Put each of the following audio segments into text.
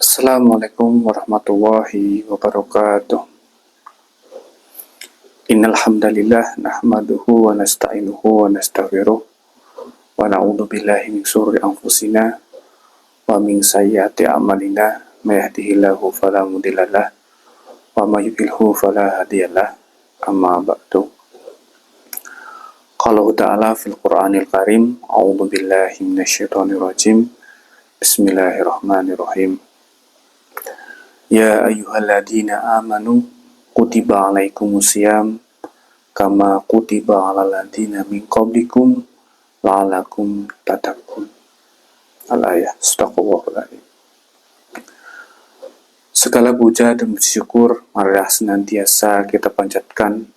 Assalamualaikum warahmatullahi wabarakatuh. Innal hamdalillah nahmaduhu wa nasta'inuhu wa nastaghfiruh wa na'udzu billahi min shururi anfusina wa min sayyiati a'malina may yahdihillahu fala mudhillalah wa may yudhlilhu fala hadiyalah. Amma ba'du. Qala ta'ala fil Qur'anil Karim, a'udzu billahi minasyaitonir rajim. Bismillahirrahmanirrahim. Ya ayyuhalladzina amanu kutiba alaikumusiyam kama kutiba alal ladzina min qablikum la'allakum tattaqun. Al-ayah. Astagfirullahaladzim. Segala puja dan bersyukur marilah senantiasa kita panjatkan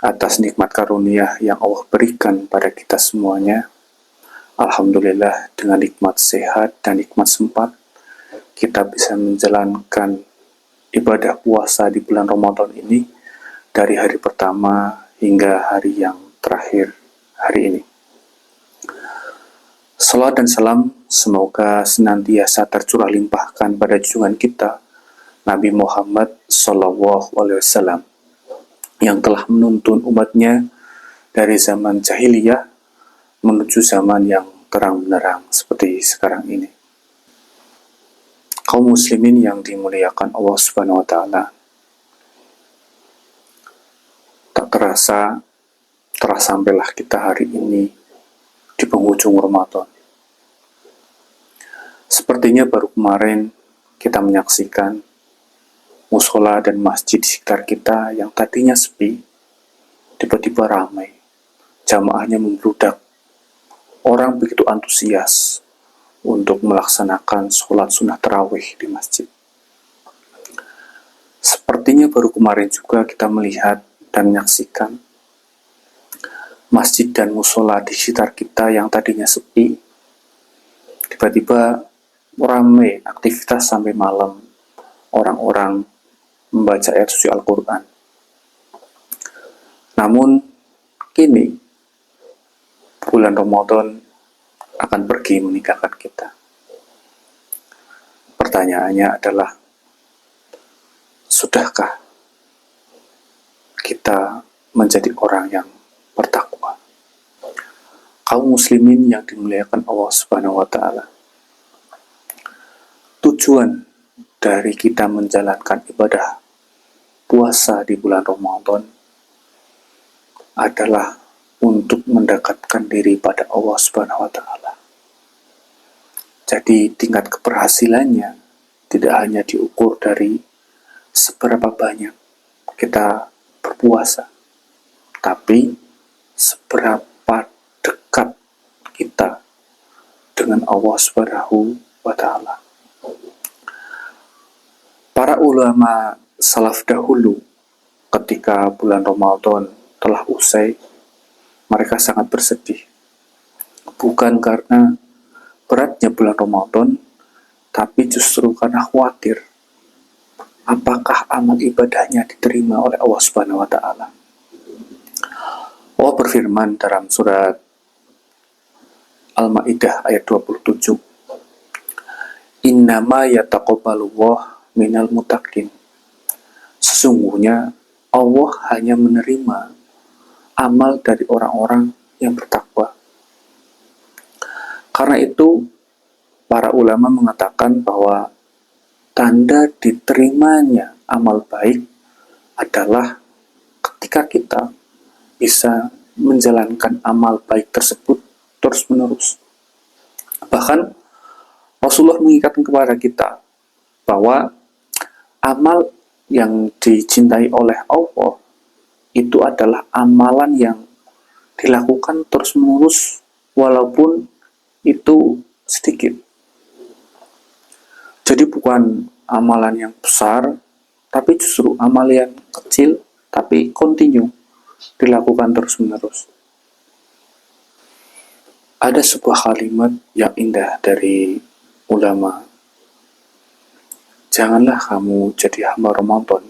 atas nikmat karunia yang Allah berikan pada kita semuanya. Alhamdulillah, dengan nikmat sehat dan nikmat sempat kita bisa menjalankan ibadah puasa di bulan Ramadan ini dari hari pertama hingga hari yang terakhir hari ini. Salat dan salam semoga senantiasa tercurah limpahkan pada junjungan kita Nabi Muhammad SAW yang telah menuntun umatnya dari zaman jahiliyah menuju zaman yang terang benderang seperti sekarang ini. Kaum muslimin yang dimuliakan Allah Subhanahu wa taala. Tak terasa telah sampailah kita hari ini di penghujung Ramadan. Sepertinya baru kemarin kita menyaksikan musola dan masjid di sekitar kita yang tadinya sepi, tiba-tiba ramai. Jamaahnya membludak. Orang begitu antusias untuk melaksanakan sholat sunnah tarawih di masjid. Sepertinya baru kemarin juga kita melihat dan menyaksikan masjid dan musola di sekitar kita yang tadinya sepi, tiba-tiba ramai aktivitas sampai malam. Orang-orang membaca ayat suci Al-Quran. Namun, kini bulan Ramadan akan pergi meninggalkan kita. Pertanyaannya adalah, sudahkah kita menjadi orang yang bertakwa? Kaum muslimin yang dimuliakan Allah Subhanahu wa taala. Tujuan dari kita menjalankan ibadah puasa di bulan Ramadan adalah untuk mendekatkan diri pada Allah Subhanahu wa taala. Jadi tingkat keberhasilannya tidak hanya diukur dari seberapa banyak kita berpuasa, tapi seberapa dekat kita dengan Allah Subhanahu wa taala. Para ulama salaf dahulu ketika bulan Ramadan telah usai, mereka sangat bersedih. Bukan karena beratnya bulan Ramadan, tapi justru karena khawatir apakah amal ibadahnya diterima oleh Allah Subhanahu wa taala. Allah berfirman dalam surat Al-Maidah ayat 27. Innama yataqabbalullah minal muttaqin. Sesungguhnya Allah hanya menerima amal dari orang-orang yang bertakwa. Karena itu, para ulama mengatakan bahwa tanda diterimanya amal baik adalah ketika kita bisa menjalankan amal baik tersebut terus-menerus. Bahkan Rasulullah mengingatkan kepada kita bahwa amal yang dicintai oleh Allah itu adalah amalan yang dilakukan terus-menerus walaupun itu sedikit. Jadi bukan amalan yang besar, tapi justru amalan yang kecil tapi continue dilakukan terus-menerus. Ada sebuah kalimat yang indah dari ulama. Janganlah kamu jadi hamba Ramadan,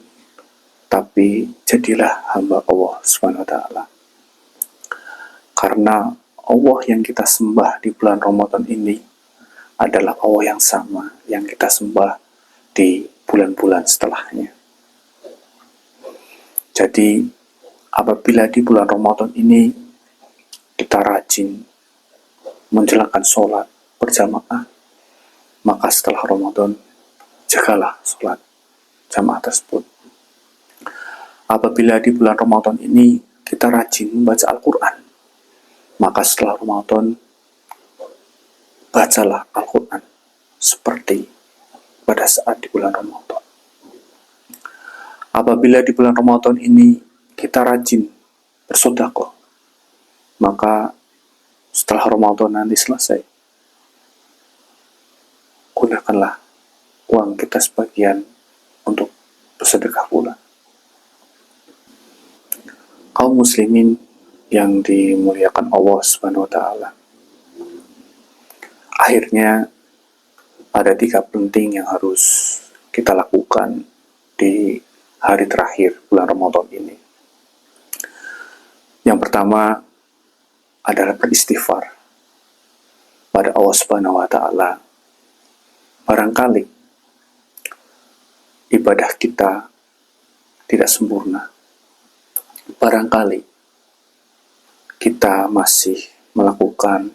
tapi jadilah hamba Allah Subhanahu wa taala. Karena Allah yang kita sembah di bulan Ramadan ini adalah Allah yang sama yang kita sembah di bulan-bulan setelahnya. Jadi apabila di bulan Ramadan ini kita rajin menjalankan sholat berjamaah, maka setelah Ramadan jagalah sholat jamaah tersebut. Apabila di bulan Ramadan ini kita rajin membaca Al-Quran, maka setelah Ramadan bacalah Al-Quran seperti pada saat di bulan Ramadan. Apabila di bulan Ramadan ini kita rajin bersedekah, maka setelah Ramadan nanti selesai, gunakanlah uang kita sebagian untuk bersedekah pula. Kaum muslimin yang dimuliakan Allah Subhanahu wa taala. Akhirnya ada 3 penting yang harus kita lakukan di hari terakhir bulan Ramadan ini. Yang pertama adalah beristighfar pada Allah Subhanahu wa taala. Barangkali ibadah kita tidak sempurna. Barangkali kita masih melakukan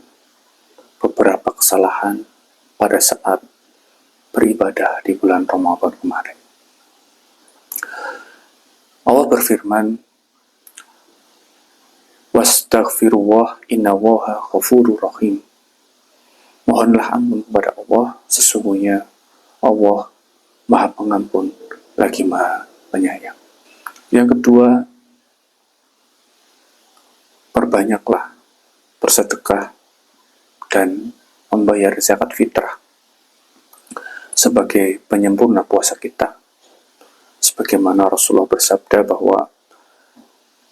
beberapa kesalahan pada saat beribadah di bulan Ramadan kemarin. Allah berfirman, "Wastaghfirullah innallaha ghafurur rahim." Mohonlah ampun kepada Allah, sesungguhnya Allah Maha Pengampun lagi Maha Penyayang. Yang kedua, perbanyaklah bersedekah dan membayar zakat fitrah sebagai penyempurna puasa kita. Sebagaimana Rasulullah bersabda bahwa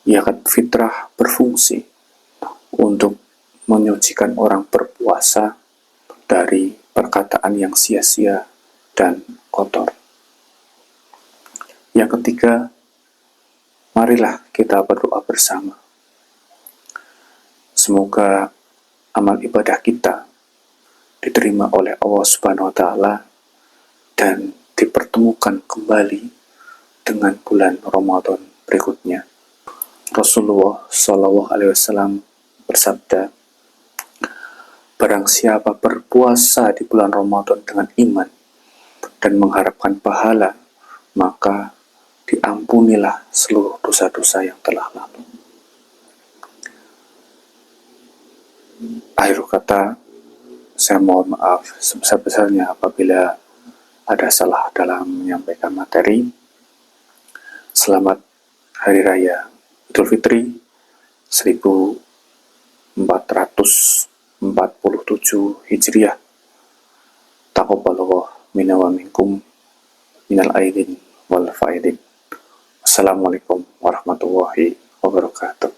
zakat fitrah berfungsi untuk menyucikan orang berpuasa dari perkataan yang sia-sia dan kotor. Yang ketiga, marilah kita berdoa bersama. Semoga amal ibadah kita diterima oleh Allah Subhanahu wa taala dan dipertemukan kembali dengan bulan Ramadan berikutnya. Rasulullah Shallallahu alaihi wasallam bersabda, barang siapa berpuasa di bulan Ramadan dengan iman dan mengharapkan pahala, maka diampunilah seluruh dosa-dosa yang telah lalu. Akhir kata, saya mohon maaf sebesar-besarnya apabila ada salah dalam menyampaikan materi. Selamat Hari Raya Idul Fitri 1447 Hijriah. Taqabbalallahu minna wa minkum minal aidin wal faidin. Assalamualaikum warahmatullahi wabarakatuh.